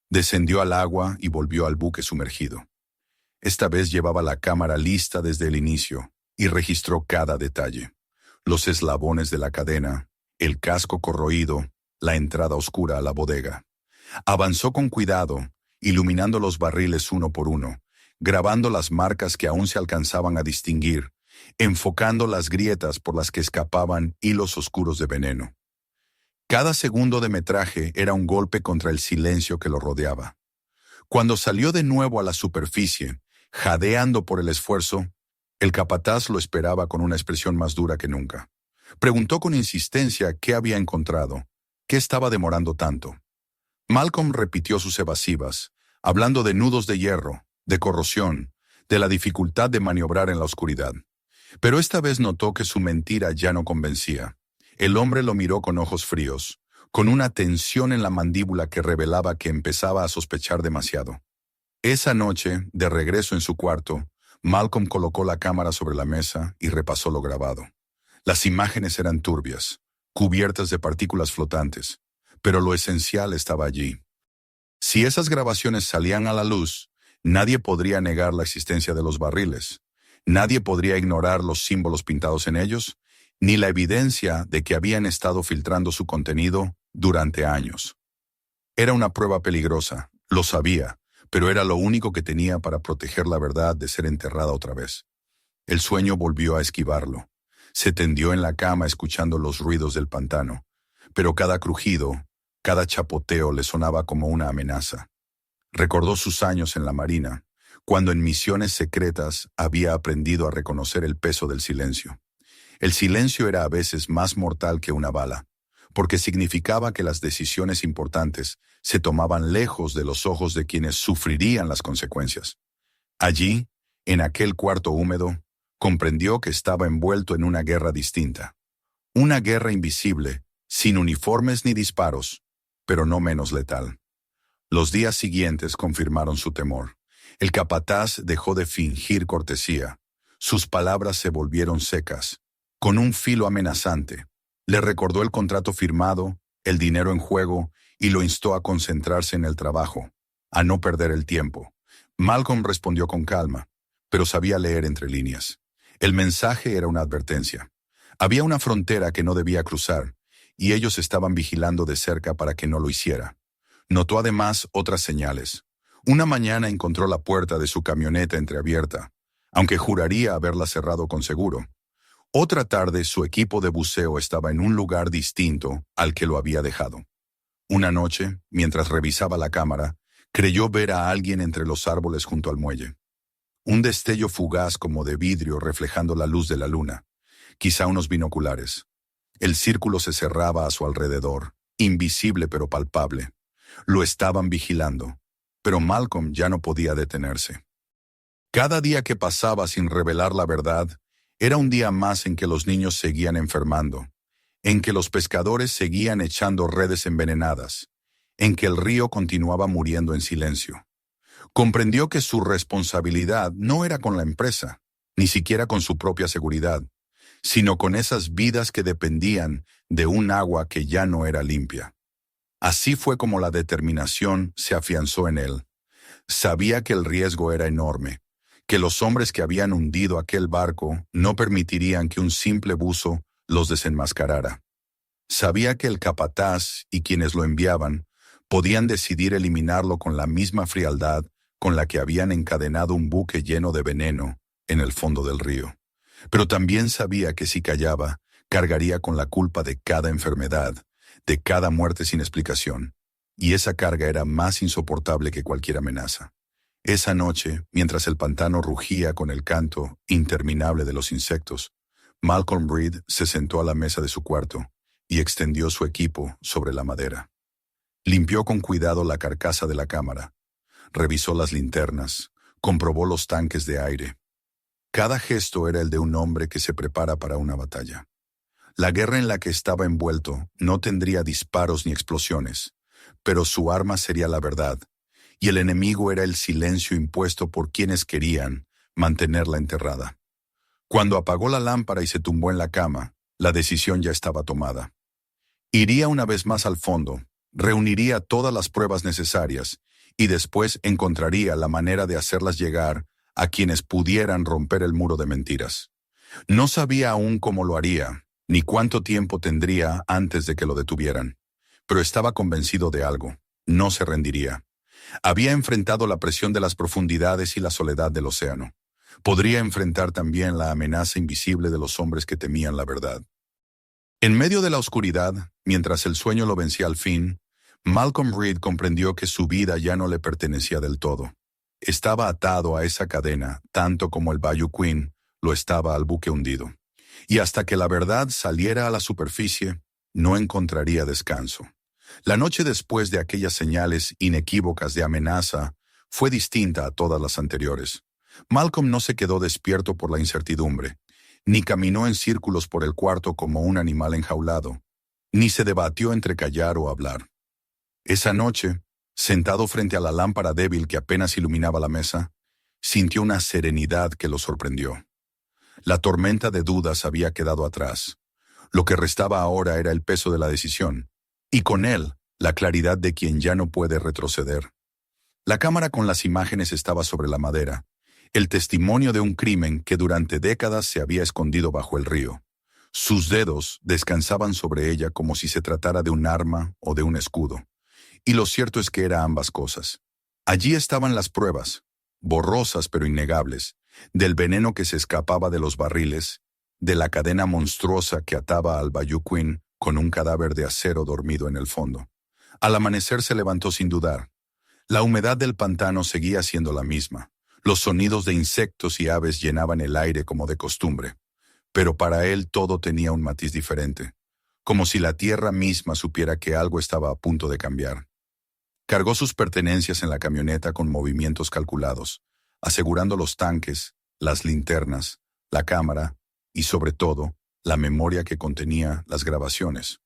Descendió al agua y volvió al buque sumergido. Esta vez llevaba la cámara lista desde el inicio y registró cada detalle: los eslabones de la cadena, el casco corroído, la entrada oscura a la bodega. Avanzó con cuidado, iluminando los barriles uno por uno, grabando las marcas que aún se alcanzaban a distinguir, enfocando las grietas por las que escapaban hilos oscuros de veneno. Cada segundo de metraje era un golpe contra el silencio que lo rodeaba. Cuando salió de nuevo a la superficie, jadeando por el esfuerzo, el capataz lo esperaba con una expresión más dura que nunca. Preguntó con insistencia qué había encontrado, qué estaba demorando tanto. Malcolm repitió sus evasivas, hablando de nudos de hierro, de corrosión, de la dificultad de maniobrar en la oscuridad. Pero esta vez notó que su mentira ya no convencía. El hombre lo miró con ojos fríos, con una tensión en la mandíbula que revelaba que empezaba a sospechar demasiado. Esa noche, de regreso en su cuarto, Malcolm colocó la cámara sobre la mesa y repasó lo grabado. Las imágenes eran turbias, cubiertas de partículas flotantes, pero lo esencial estaba allí. Si esas grabaciones salían a la luz, nadie podría negar la existencia de los barriles. Nadie podría ignorar los símbolos pintados en ellos, ni la evidencia de que habían estado filtrando su contenido durante años. Era una prueba peligrosa, lo sabía, pero era lo único que tenía para proteger la verdad de ser enterrada otra vez. El sueño volvió a esquivarlo. Se tendió en la cama escuchando los ruidos del pantano, pero cada crujido, cada chapoteo le sonaba como una amenaza. Recordó sus años en la marina, cuando en misiones secretas había aprendido a reconocer el peso del silencio. El silencio era a veces más mortal que una bala, porque significaba que las decisiones importantes se tomaban lejos de los ojos de quienes sufrirían las consecuencias. Allí, en aquel cuarto húmedo, comprendió que estaba envuelto en una guerra distinta. Una guerra invisible, sin uniformes ni disparos, pero no menos letal. Los días siguientes confirmaron su temor. El capataz dejó de fingir cortesía. Sus palabras se volvieron secas, con un filo amenazante. Le recordó el contrato firmado, el dinero en juego, y lo instó a concentrarse en el trabajo, a no perder el tiempo. Malcolm respondió con calma, pero sabía leer entre líneas. El mensaje era una advertencia. Había una frontera que no debía cruzar, y ellos estaban vigilando de cerca para que no lo hiciera. Notó además otras señales. Una mañana encontró la puerta de su camioneta entreabierta, aunque juraría haberla cerrado con seguro. Otra tarde su equipo de buceo estaba en un lugar distinto al que lo había dejado. Una noche, mientras revisaba la cámara, creyó ver a alguien entre los árboles junto al muelle. Un destello fugaz como de vidrio reflejando la luz de la luna, quizá unos binoculares. El círculo se cerraba a su alrededor, invisible pero palpable. Lo estaban vigilando, pero Malcolm ya no podía detenerse. Cada día que pasaba sin revelar la verdad, era un día más en que los niños seguían enfermando, en que los pescadores seguían echando redes envenenadas, en que el río continuaba muriendo en silencio. Comprendió que su responsabilidad no era con la empresa, ni siquiera con su propia seguridad, sino con esas vidas que dependían de un agua que ya no era limpia. Así fue como la determinación se afianzó en él. Sabía que el riesgo era enorme, que los hombres que habían hundido aquel barco no permitirían que un simple buzo los desenmascarara. Sabía que el capataz y quienes lo enviaban podían decidir eliminarlo con la misma frialdad con la que habían encadenado un buque lleno de veneno en el fondo del río. Pero también sabía que si callaba, cargaría con la culpa de cada enfermedad, de cada muerte sin explicación. Y esa carga era más insoportable que cualquier amenaza. Esa noche, mientras el pantano rugía con el canto interminable de los insectos, Malcolm Reed se sentó a la mesa de su cuarto y extendió su equipo sobre la madera. Limpió con cuidado la carcasa de la cámara, revisó las linternas, comprobó los tanques de aire. Cada gesto era el de un hombre que se prepara para una batalla. La guerra en la que estaba envuelto no tendría disparos ni explosiones, pero su arma sería la verdad, y el enemigo era el silencio impuesto por quienes querían mantenerla enterrada. Cuando apagó la lámpara y se tumbó en la cama, la decisión ya estaba tomada. Iría una vez más al fondo, reuniría todas las pruebas necesarias y después encontraría la manera de hacerlas llegar a quienes pudieran romper el muro de mentiras. No sabía aún cómo lo haría, ni cuánto tiempo tendría antes de que lo detuvieran, pero estaba convencido de algo: no se rendiría. Había enfrentado la presión de las profundidades y la soledad del océano. Podría enfrentar también la amenaza invisible de los hombres que temían la verdad. En medio de la oscuridad, mientras el sueño lo vencía al fin, Malcolm Reed comprendió que su vida ya no le pertenecía del todo. Estaba atado a esa cadena, tanto como el Bayou Queen lo estaba al buque hundido. Y hasta que la verdad saliera a la superficie, no encontraría descanso. La noche después de aquellas señales inequívocas de amenaza fue distinta a todas las anteriores. Malcolm no se quedó despierto por la incertidumbre, ni caminó en círculos por el cuarto como un animal enjaulado, ni se debatió entre callar o hablar. Esa noche, sentado frente a la lámpara débil que apenas iluminaba la mesa, sintió una serenidad que lo sorprendió. La tormenta de dudas había quedado atrás. Lo que restaba ahora era el peso de la decisión, y con él, la claridad de quien ya no puede retroceder. La cámara con las imágenes estaba sobre la madera, el testimonio de un crimen que durante décadas se había escondido bajo el río. Sus dedos descansaban sobre ella como si se tratara de un arma o de un escudo. Y lo cierto es que era ambas cosas. Allí estaban las pruebas, borrosas pero innegables, del veneno que se escapaba de los barriles, de la cadena monstruosa que ataba al Bayou Queen con un cadáver de acero dormido en el fondo. Al amanecer se levantó sin dudar. La humedad del pantano seguía siendo la misma. Los sonidos de insectos y aves llenaban el aire como de costumbre. Pero para él todo tenía un matiz diferente, como si la tierra misma supiera que algo estaba a punto de cambiar. Cargó sus pertenencias en la camioneta con movimientos calculados, asegurando los tanques, las linternas, la cámara y, sobre todo, la memoria que contenía las grabaciones.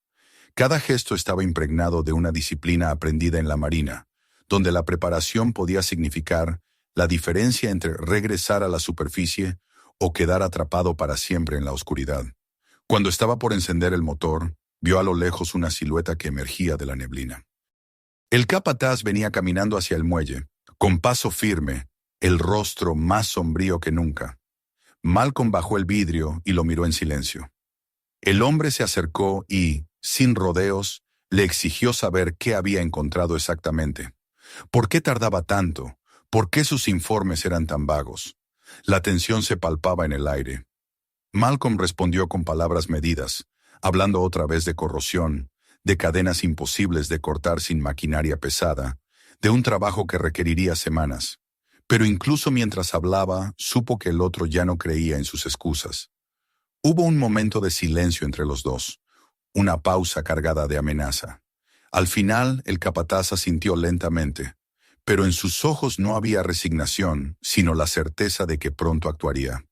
Cada gesto estaba impregnado de una disciplina aprendida en la marina, donde la preparación podía significar la diferencia entre regresar a la superficie o quedar atrapado para siempre en la oscuridad. Cuando estaba por encender el motor, vio a lo lejos una silueta que emergía de la neblina. El capataz venía caminando hacia el muelle, con paso firme, el rostro más sombrío que nunca. Malcolm bajó el vidrio y lo miró en silencio. El hombre se acercó y, sin rodeos, le exigió saber qué había encontrado exactamente. ¿Por qué tardaba tanto? ¿Por qué sus informes eran tan vagos? La tensión se palpaba en el aire. Malcolm respondió con palabras medidas, hablando otra vez de corrosión, de cadenas imposibles de cortar sin maquinaria pesada, de un trabajo que requeriría semanas. Pero incluso mientras hablaba, supo que el otro ya no creía en sus excusas. Hubo un momento de silencio entre los dos, una pausa cargada de amenaza. Al final, el capataz asintió lentamente, pero en sus ojos no había resignación, sino la certeza de que pronto actuaría.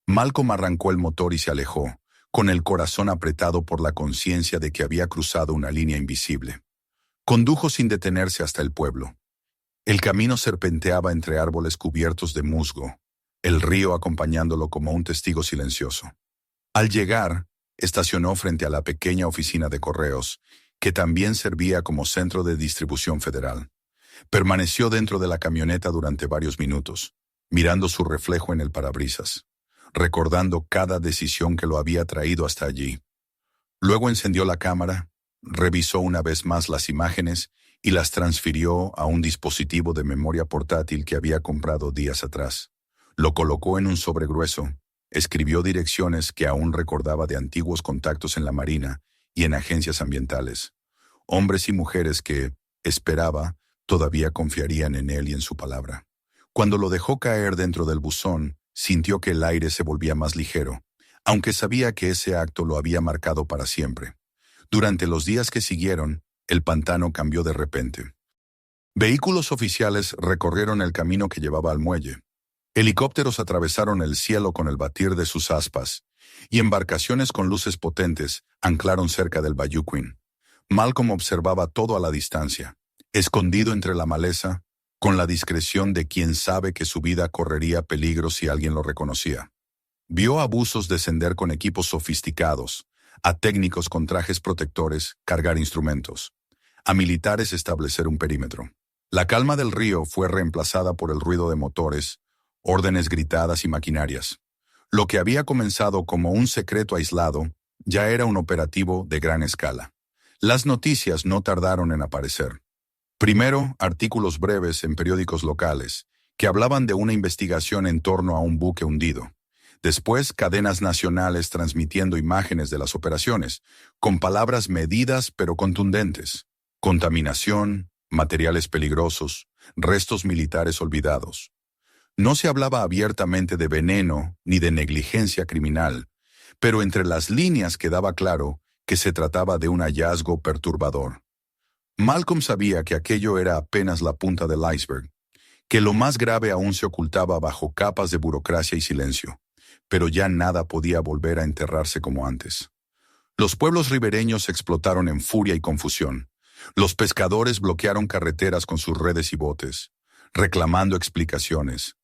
Malcolm arrancó el motor y se alejó, con el corazón apretado por la conciencia de que había cruzado una línea invisible. Condujo sin detenerse hasta el pueblo. El camino serpenteaba entre árboles cubiertos de musgo, el río acompañándolo como un testigo silencioso. Al llegar, estacionó frente a la pequeña oficina de correos, que también servía como centro de distribución federal. Permaneció dentro de la camioneta durante varios minutos, mirando su reflejo en el parabrisas, recordando cada decisión que lo había traído hasta allí. Luego encendió la cámara, revisó una vez más las imágenes y las transfirió a un dispositivo de memoria portátil que había comprado días atrás. Lo colocó en un sobre grueso, escribió direcciones que aún recordaba de antiguos contactos en la Marina y en agencias ambientales. Hombres y mujeres que, esperaba, todavía confiarían en él y en su palabra. Cuando lo dejó caer dentro del buzón, sintió que el aire se volvía más ligero, aunque sabía que ese acto lo había marcado para siempre. Durante los días que siguieron, el pantano cambió de repente. Vehículos oficiales recorrieron el camino que llevaba al muelle. Helicópteros atravesaron el cielo con el batir de sus aspas, y embarcaciones con luces potentes anclaron cerca del Bayou Queen. Malcolm observaba todo a la distancia, escondido entre la maleza, con la discreción de quien sabe que su vida correría peligro si alguien lo reconocía. Vio a buzos descender con equipos sofisticados, a técnicos con trajes protectores cargar instrumentos, a militares establecer un perímetro. La calma del río fue reemplazada por el ruido de motores, órdenes gritadas y maquinarias. Lo que había comenzado como un secreto aislado ya era un operativo de gran escala. Las noticias no tardaron en aparecer. Primero, artículos breves en periódicos locales, que hablaban de una investigación en torno a un buque hundido. Después, cadenas nacionales transmitiendo imágenes de las operaciones, con palabras medidas pero contundentes. Contaminación, materiales peligrosos, restos militares olvidados. No se hablaba abiertamente de veneno ni de negligencia criminal, pero entre las líneas quedaba claro que se trataba de un hallazgo perturbador. Malcolm sabía que aquello era apenas la punta del iceberg, que lo más grave aún se ocultaba bajo capas de burocracia y silencio, pero ya nada podía volver a enterrarse como antes. Los pueblos ribereños explotaron en furia y confusión. Los pescadores bloquearon carreteras con sus redes y botes, reclamando explicaciones.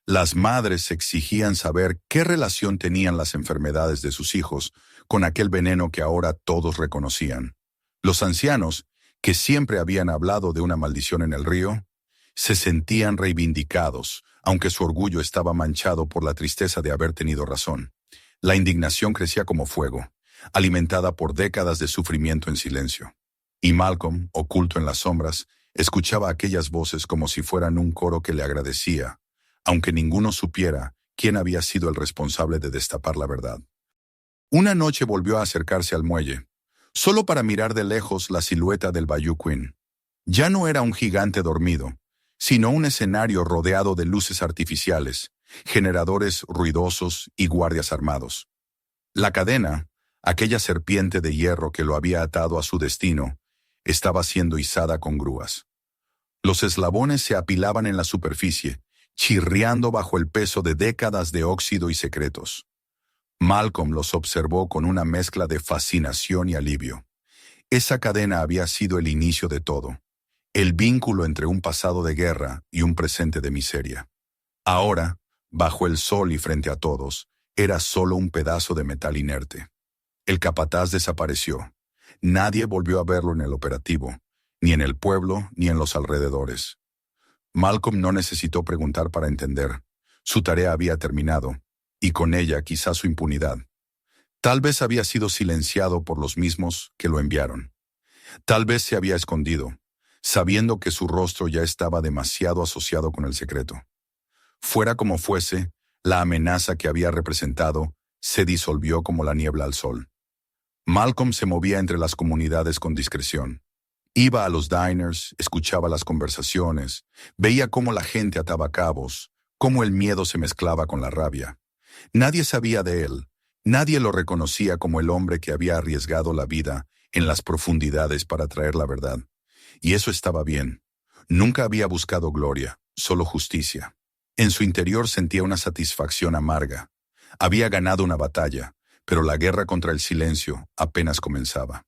Las madres exigían saber qué relación tenían las enfermedades de sus hijos con aquel veneno que ahora todos reconocían. Los ancianos, que siempre habían hablado de una maldición en el río, se sentían reivindicados, aunque su orgullo estaba manchado por la tristeza de haber tenido razón. La indignación crecía como fuego, alimentada por décadas de sufrimiento en silencio. Y Malcolm, oculto en las sombras, escuchaba aquellas voces como si fueran un coro que le agradecía, aunque ninguno supiera quién había sido el responsable de destapar la verdad. Una noche volvió a acercarse al muelle, solo para mirar de lejos la silueta del Bayou Queen. Ya no era un gigante dormido, sino un escenario rodeado de luces artificiales, generadores ruidosos y guardias armados. La cadena, aquella serpiente de hierro que lo había atado a su destino, estaba siendo izada con grúas. Los eslabones se apilaban en la superficie, chirriando bajo el peso de décadas de óxido y secretos. Malcolm los observó con una mezcla de fascinación y alivio. Esa cadena había sido el inicio de todo, el vínculo entre un pasado de guerra y un presente de miseria. Ahora, bajo el sol y frente a todos, era solo un pedazo de metal inerte. El capataz desapareció. Nadie volvió a verlo en el operativo, ni en el pueblo ni en los alrededores. Malcolm no necesitó preguntar para entender. Su tarea había terminado, y con ella quizá su impunidad. Tal vez había sido silenciado por los mismos que lo enviaron. Tal vez se había escondido, sabiendo que su rostro ya estaba demasiado asociado con el secreto. Fuera como fuese, la amenaza que había representado se disolvió como la niebla al sol. Malcolm se movía entre las comunidades con discreción. Iba a los diners, escuchaba las conversaciones, veía cómo la gente ataba cabos, cómo el miedo se mezclaba con la rabia. Nadie sabía de él, nadie lo reconocía como el hombre que había arriesgado la vida en las profundidades para traer la verdad. Y eso estaba bien. Nunca había buscado gloria, solo justicia. En su interior sentía una satisfacción amarga. Había ganado una batalla, pero la guerra contra el silencio apenas comenzaba.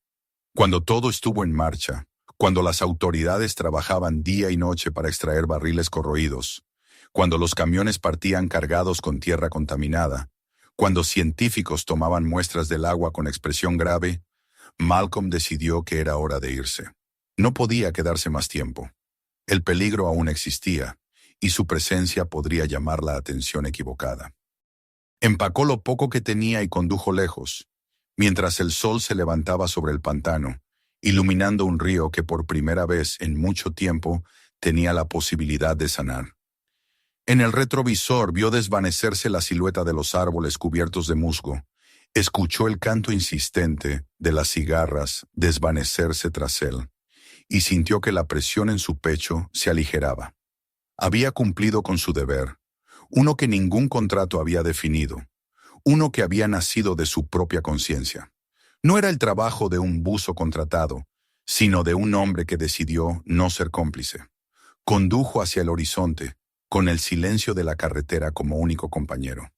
Cuando todo estuvo en marcha, cuando las autoridades trabajaban día y noche para extraer barriles corroídos, cuando los camiones partían cargados con tierra contaminada, cuando científicos tomaban muestras del agua con expresión grave, Malcolm decidió que era hora de irse. No podía quedarse más tiempo. El peligro aún existía, y su presencia podría llamar la atención equivocada. Empacó lo poco que tenía y condujo lejos, mientras el sol se levantaba sobre el pantano, iluminando un río que por primera vez en mucho tiempo tenía la posibilidad de sanar. En el retrovisor vio desvanecerse la silueta de los árboles cubiertos de musgo. Escuchó el canto insistente de las cigarras desvanecerse tras él, y sintió que la presión en su pecho se aligeraba. Había cumplido con su deber, uno que ningún contrato había definido, uno que había nacido de su propia conciencia. No era el trabajo de un buzo contratado, sino de un hombre que decidió no ser cómplice. Condujo hacia el horizonte, con el silencio de la carretera como único compañero.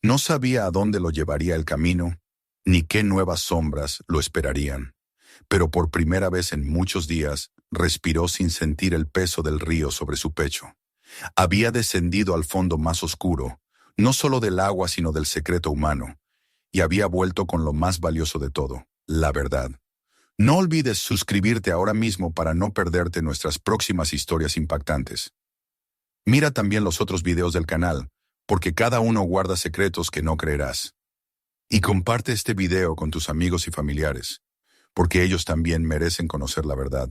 No sabía a dónde lo llevaría el camino, ni qué nuevas sombras lo esperarían, pero por primera vez en muchos días respiró sin sentir el peso del río sobre su pecho. Había descendido al fondo más oscuro, no solo del agua sino del secreto humano, y había vuelto con lo más valioso de todo, la verdad. No olvides suscribirte ahora mismo para no perderte nuestras próximas historias impactantes. Mira también los otros videos del canal, porque cada uno guarda secretos que no creerás. Y comparte este video con tus amigos y familiares, porque ellos también merecen conocer la verdad.